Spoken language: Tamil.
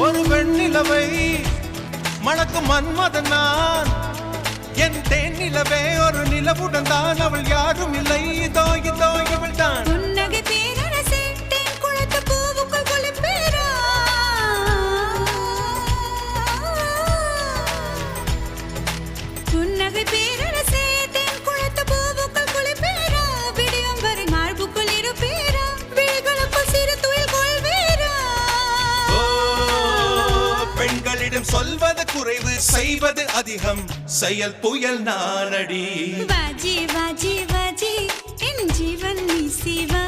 ஒரு வெண்ணிலவை மணக்கும் மன்மதன் நான். என் தேன் நிலவே ஒரு நிலவுடன் தான், அவள் யாரும் இல்லை, இதோ இதோ இவள் தான். புன்னகை பேரரசே தேன் குளத்து பூவுக்குள் குளிப்பேரா. புன்னகை பேரரசே தேன் குளத்து பூவுக்குள் குளிப்பேரா. விடியும் வரை மார்புக்குள் இருப்பேரா. விழிகளுக்குள் சிறு துயில் கொள்வேரா. பெண்களிடம் சொல்வது குறைவு, செய்வது அதிகம், செயல் புயல் நானடி. வாஜி வாஜி வாஜி என் ஜீவன் நீ சிவா.